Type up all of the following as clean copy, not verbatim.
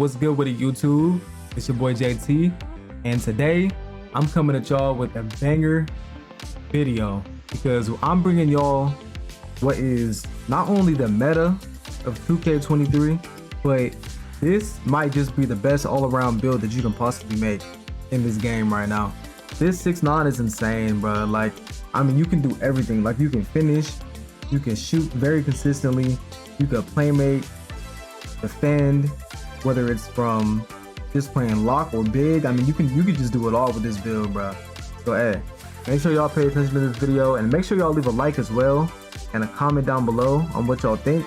What's good with it, YouTube? It's your boy JT, and today I'm coming at y'all with a banger video because I'm bringing y'all what is not only the meta of 2K23, but this might just be the best all-around build that you can possibly make in this game right now. This 6'9" is insane, bro. Like, I mean, you can do everything. Like, you can finish, you can shoot very consistently, you can playmate, defend, whether it's from just playing lock or big. I mean, you can just do it all with this build, bro. So hey, make sure y'all pay attention to this video and make sure y'all leave a like as well and a comment down below on what y'all think,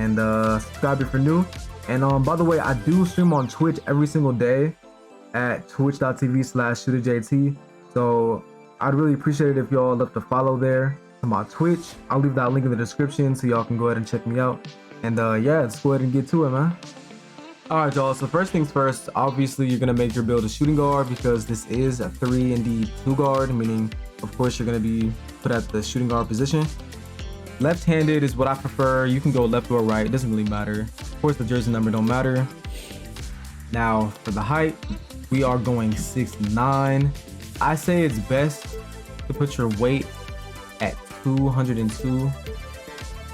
and subscribe if you're new. And by the way, I do stream on Twitch every single day at twitch.tv/shooterjt. So I'd really appreciate it if y'all left a follow there to my Twitch. I'll leave that link in the description so y'all can go ahead and check me out. And yeah, let's go ahead and get to it, man. Alright, y'all, so first things first, obviously you're gonna make your build a shooting guard because this is a 3&D 2 guard, meaning of course you're gonna be put at the shooting guard position. Left-handed is what I prefer. You can go left or right, it doesn't really matter. Of course the jersey number don't matter. Now for the height, we are going 6'9". I say it's best to put your weight at 202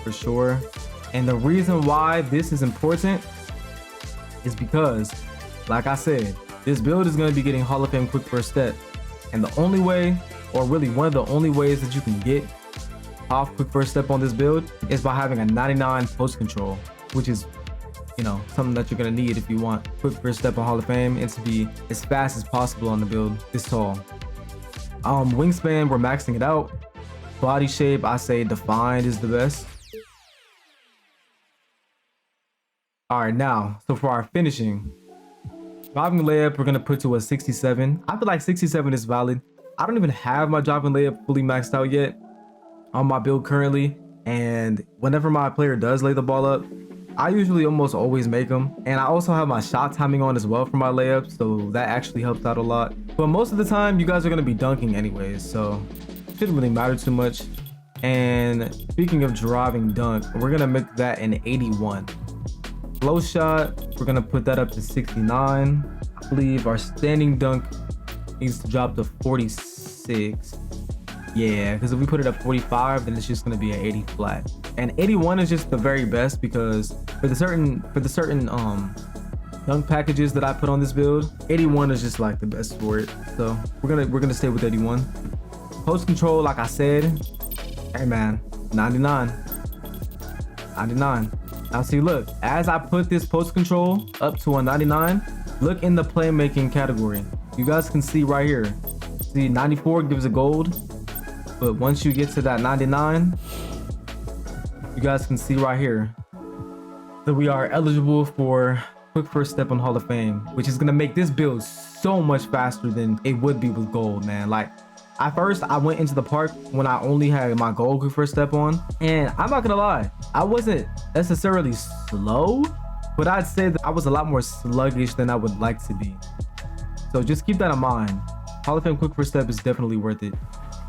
for sure. And the reason why this is important is because, like I said, this build is going to be getting Hall of Fame quick first step. And the only way, or really one of the only ways that you can get off quick first step on this build is by having a 99 post control, which is, you know, something that you're going to need if you want quick first step on Hall of Fame and to be as fast as possible on the build this tall. Wingspan, we're maxing it out. Body shape, I say defined is the best. All right, now, so for our finishing, driving layup, we're gonna put to a 67. I feel like 67 is valid. I don't even have my driving layup fully maxed out yet on my build currently. And whenever my player does lay the ball up, I usually almost always make them. And I also have my shot timing on as well for my layups, so that actually helps out a lot. But most of the time, you guys are gonna be dunking anyways, so it shouldn't really matter too much. And speaking of driving dunk, we're gonna make that an 81. Flow shot, we're gonna put that up to 69. I believe our standing dunk needs to drop to 46. Yeah, because if we put it at 45, then it's just gonna be an 80 flat. And 81 is just the very best because for the certain dunk packages that I put on this build, 81 is just like the best for it. So we're gonna stay with 81. Post control, like I said, hey man, 99. 99. Now see, look, as I put this post control up to a 99, look in the playmaking category. You guys can see right here. See, 94 gives a gold, but once you get to that 99, you guys can see right here that we are eligible for quick first step on Hall of Fame, which is gonna make this build so much faster than it would be with gold, man. Like, at first, I went into the park when I only had my gold quick first step on, and I'm not gonna lie, I wasn't necessarily slow, but I'd say that I was a lot more sluggish than I would like to be. So just keep that in mind. Hall of Fame quick first step is definitely worth it.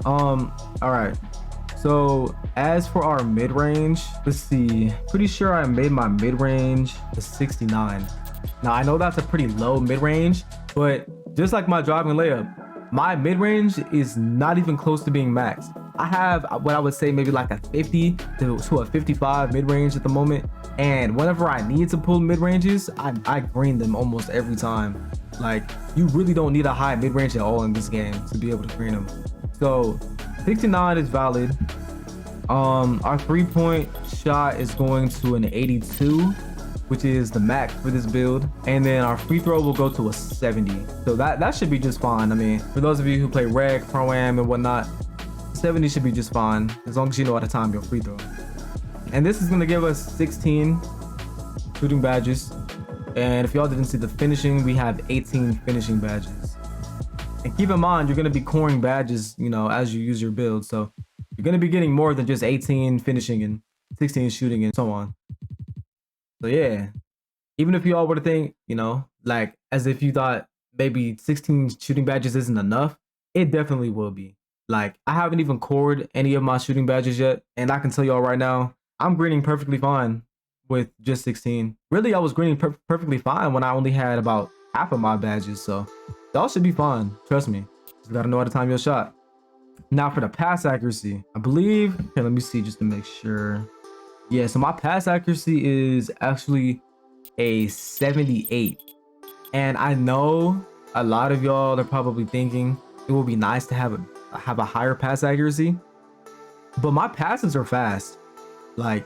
All right. So as for our mid-range, let's see. Pretty sure I made my mid-range to 69. Now I know that's a pretty low mid-range, but just like my driving layup, my mid-range is not even close to being maxed. I have what I would say maybe like a 50 to a 55 mid-range at the moment. And whenever I need to pull mid-ranges, I green them almost every time. Like, you really don't need a high mid-range at all in this game to be able to green them. So 69 is valid. Our 3-point shot is going to an 82. Which is the max for this build, and then our free throw will go to a 70. So that should be just fine. I mean, for those of you who play reg, pro-am and whatnot, 70 should be just fine as long as you know how to time your free throw. And this is going to give us 16 shooting badges, and if y'all didn't see the finishing, we have 18 finishing badges. And keep in mind, you're going to be coring badges, you know, as you use your build, so you're going to be getting more than just 18 finishing and 16 shooting and so on. So yeah, even if you all were to think, you know, like as if you thought maybe 16 shooting badges isn't enough, it definitely will be. Like, I haven't even cored any of my shooting badges yet, and I can tell y'all right now, I'm greening perfectly fine with just 16. Really, I was grinding perfectly fine when I only had about half of my badges. So y'all should be fine. Trust me. Just gotta know how to time your shot. Now for the pass accuracy, I believe. Okay, let me see just to make sure. Yeah, so my pass accuracy is actually a 78. And I know a lot of y'all are probably thinking it would be nice to have a higher pass accuracy, but my passes are fast. Like,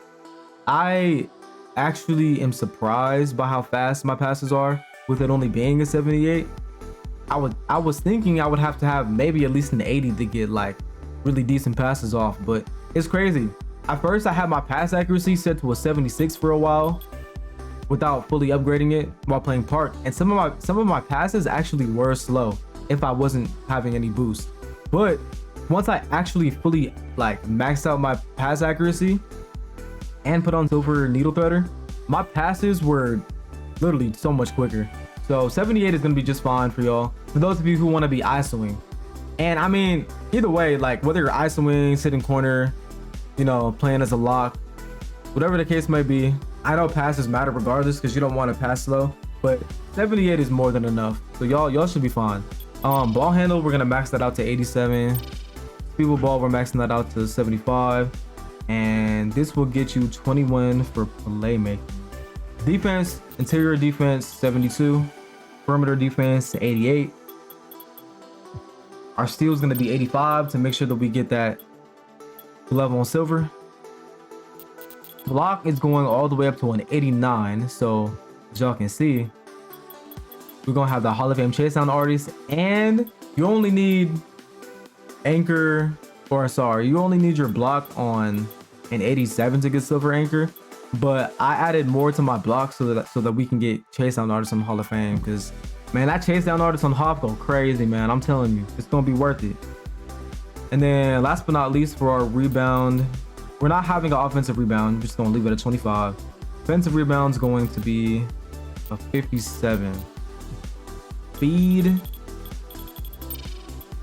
I actually am surprised by how fast my passes are with it only being a 78. I was thinking I would have to have maybe at least an 80 to get like really decent passes off, but it's crazy. At first I had my pass accuracy set to a 76 for a while without fully upgrading it while playing park, and some of my passes actually were slow if I wasn't having any boost. But once I actually fully like maxed out my pass accuracy and put on silver needle threader, my passes were literally so much quicker. So 78 is gonna be just fine for y'all, for those of you who want to be isoing. And I mean, either way, like whether you're isoing, sitting corner, you know, playing as a lock, whatever the case may be, I know passes matter regardless because you don't want to pass slow, but 78 is more than enough. So y'all should be fine. Ball handle, we're gonna max that out to 87. Speedball ball, we're maxing that out to 75. And this will get you 21 for playmaking. Defense, interior defense, 72. Perimeter defense, 88. Our steal is gonna be 85 to make sure that we get that level on silver. Block is going all the way up to an 89. So as y'all can see, we're gonna have the Hall of Fame chase down artist, and you only need anchor, or sorry, you only need your block on an 87 to get silver anchor. But I added more to my block so that we can get chase down artists on Hall of Fame, because man, that chase down artist on Hop go crazy, man. I'm telling you, it's gonna be worth it. And then last but not least, for our rebound, we're not having an offensive rebound. I'm just gonna leave it at 25. Defensive rebound is going to be a 57. Speed,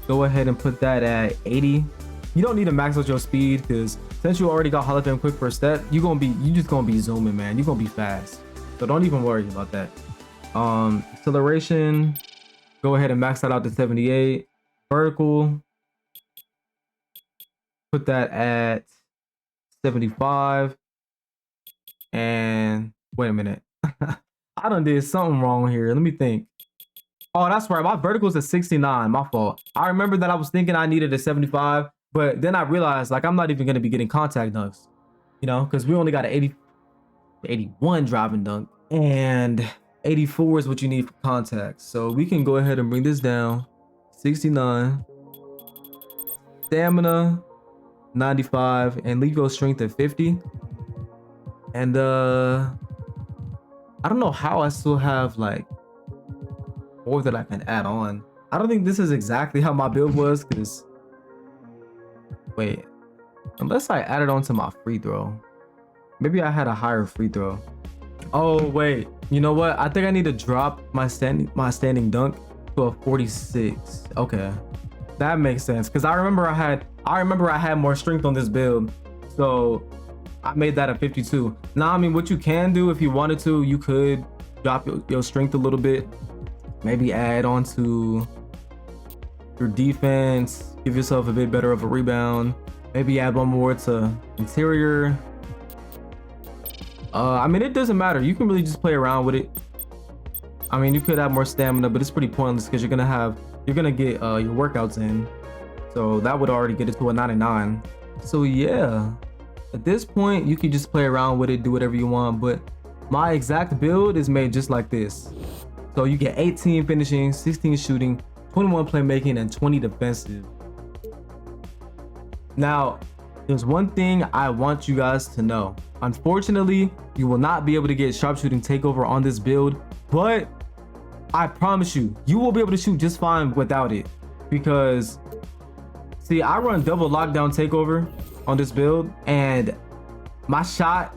go ahead and put that at 80. You don't need to max out your speed because since you already got Hall of Fame quick first step, you just gonna be zooming, man. You're gonna be fast. So don't even worry about that. Acceleration, go ahead and max that out to 78. Vertical, put that at 75. And wait a minute. I done did something wrong here. Let me think. Oh, that's right. My vertical is at 69. My fault. I remember that I was thinking I needed a 75, but then I realized like I'm not even going to be getting contact dunks, you know, because we only got an 81 driving dunk, and 84 is what you need for contact. So we can go ahead and bring this down. 69. Stamina 95, and leave your strength at 50. And I don't know how I still have like more that I can add on. I don't think this is exactly how my build was, because wait, unless I added on to my free throw, maybe I had a higher free throw. Oh wait, you know what, I think I need to drop my standing dunk to a 46. Okay, that makes sense, because I remember I had more strength on this build, so I made that a 52. Now, I mean, what you can do if you wanted to, you could drop your strength a little bit, maybe add on to your defense, give yourself a bit better of a rebound, maybe add one more to interior. I mean, it doesn't matter, you can really just play around with it. I mean, you could have more stamina, but it's pretty pointless because you're gonna get your workouts in, so that would already get it to a 99. So yeah, at this point you can just play around with it, do whatever you want, but my exact build is made just like this. So you get 18 finishing, 16 shooting, 21 playmaking, and 20 defensive. Now, there's one thing I want you guys to know. Unfortunately, you will not be able to get sharpshooting takeover on this build, but I promise you, you will be able to shoot just fine without it. Because, see, I run double lockdown takeover on this build, and my shot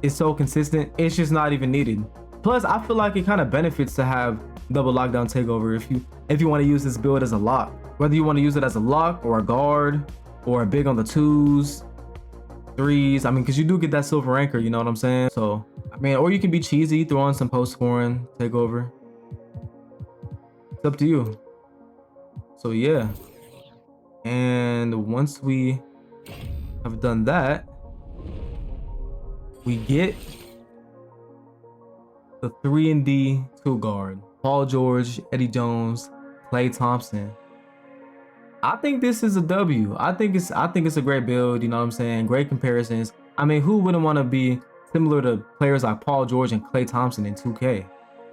is so consistent, it's just not even needed. Plus, I feel like it kind of benefits to have double lockdown takeover if you want to use this build as a lock. Whether you want to use it as a lock or a guard or a big on the twos, threes. I mean, because you do get that silver anchor, you know what I'm saying? So, I mean, or you can be cheesy, throw on some post scoring, take over. It's up to you. So, yeah. And once we have done that, we get the 3&D 2 guard. Paul George, Eddie Jones, Klay Thompson. I think this is a W. I think it's a great build, you know what I'm saying? Great comparisons. I mean, who wouldn't want to be similar to players like Paul George and Klay Thompson in 2K? You know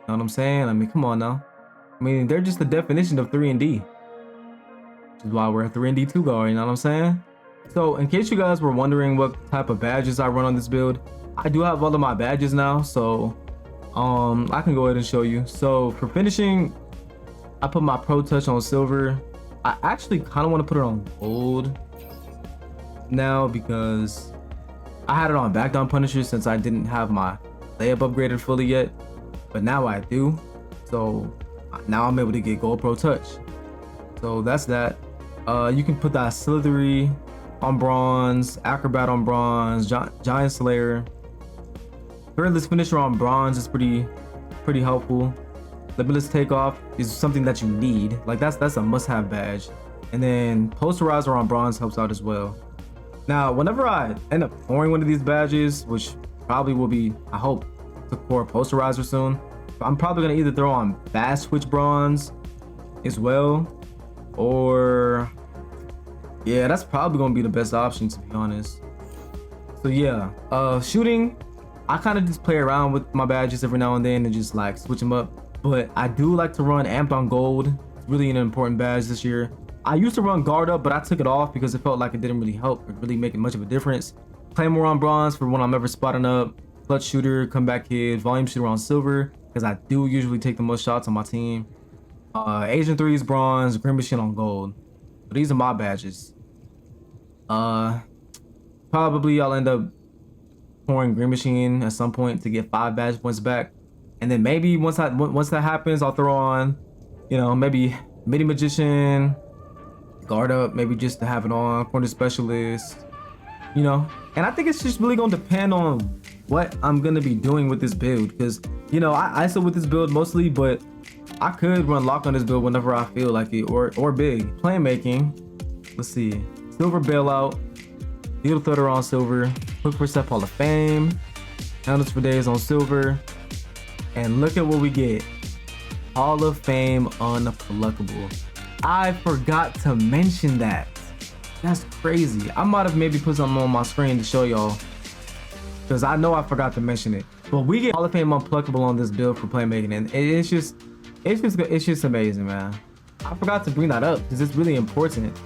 what I'm saying? I mean, come on now. I mean, they're just the definition of 3&D. Which is why we're a 3&D 2 guard, you know what I'm saying? So, in case you guys were wondering what type of badges I run on this build, I do have all of my badges now, so I can go ahead and show you. So, for finishing, I put my Pro Touch on silver. I actually kind of want to put it on gold now because I had it on back down Punisher since I didn't have my layup upgraded fully yet, but now I do. So now I'm able to get gold Pro Touch. So that's that. You can put that Slithery on bronze, Acrobat on bronze, Giant Slayer. Fearless Finisher on bronze is pretty helpful. Limitless Takeoff is something that you need. Like that's a must-have badge. And then Posterizer on bronze helps out as well. Now, whenever I end up pouring one of these badges, which probably will be, I hope, to pour Posterizer soon, I'm probably gonna either throw on Fast Switch bronze as well, or yeah, that's probably gonna be the best option, to be honest. So yeah, shooting, I kind of just play around with my badges every now and then and just like switch them up. But I do like to run Amped on Gold. It's really an important badge this year. I used to run Guard Up, but I took it off because it felt like it didn't really help or really make much of a difference. Claymore on bronze for when I'm ever spotting up. Clutch Shooter, Comeback Kid, Volume Shooter on silver because I do usually take the most shots on my team. Asian Threes bronze, Green Machine on gold. But these are my badges. Probably I'll end up pouring Green Machine at some point to get 5 badge points back. And then maybe once that happens, I'll throw on, you know, maybe Midi Magician, Guard Up, maybe just to have it on, Corner Specialist, you know. And I think it's just really gonna depend on what I'm gonna be doing with this build, because you know I ISO with this build mostly, but I could run Lock on this build whenever I feel like it, or big. Playmaking, let's see, Silver Bailout, Needle Threader on silver, Hook for Step Hall of Fame, Handles for Days on silver. And look at what we get. Hall of Fame Unpluckable. I forgot to mention that. That's crazy. I might have maybe put something on my screen to show y'all, because I know I forgot to mention it. But we get Hall of Fame Unpluckable on this build for playmaking, and it's just amazing, man. I forgot to bring that up because it's really important.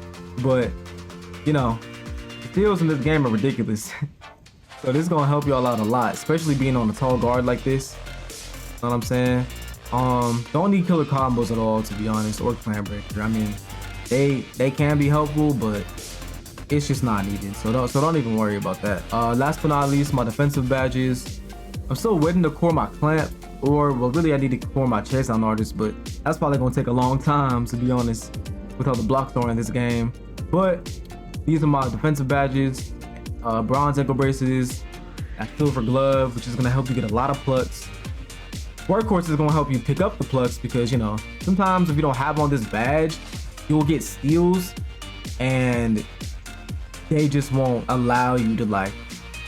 But you know, the steals in this game are ridiculous. So this is gonna help y'all out a lot, especially being on a tall guard like this. Know what I'm saying? Don't need killer combos at all, to be honest, or clan breaker. I mean, they can be helpful, but it's just not needed. So don't even worry about that. Last but not least, my defensive badges. I'm still waiting to core my clamp, or well, really I need to core my chase down artist, but that's probably gonna take a long time, to be honest, with all the block throwing in this game. But these are my defensive badges. Bronze ankle braces, a silver glove, which is gonna help you get a lot of plucks. Workhorse is going to help you pick up the plucks because, you know, sometimes if you don't have on this badge, you will get steals and they just won't allow you to like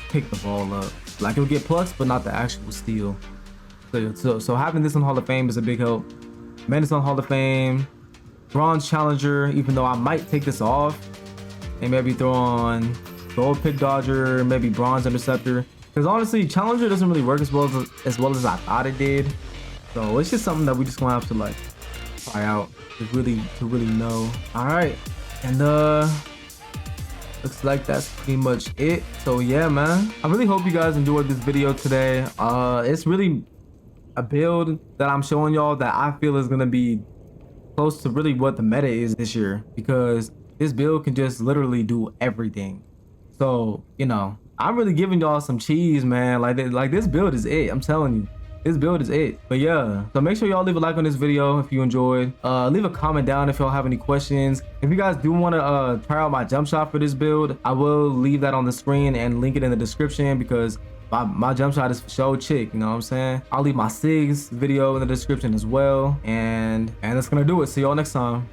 pick the ball up. Like you'll get plucks, but not the actual steal. So having this on Hall of Fame is a big help. Menace on Hall of Fame, Bronze Challenger, even though I might take this off and maybe throw on Gold Pick Dodger, maybe Bronze Interceptor. Because honestly, Challenger doesn't really work as well as I thought it did. So it's just something that we just gonna have to like try out to really know. All right, and looks like that's pretty much it. So yeah, man, I really hope you guys enjoyed this video today. It's really a build that I'm showing y'all that I feel is gonna be close to really what the meta is this year, because this build can just literally do everything. So you know, I'm really giving y'all some cheese, man. Like this build is it. I'm telling you. This build is it. But yeah, so make sure y'all leave a like on this video if you enjoyed. Leave a comment down if y'all have any questions. If you guys do want to try out my jump shot for this build, I will leave that on the screen and link it in the description, because my jump shot is for show chick, you know what I'm saying? I'll leave my SIGs video in the description as well. And that's gonna do it. See y'all next time.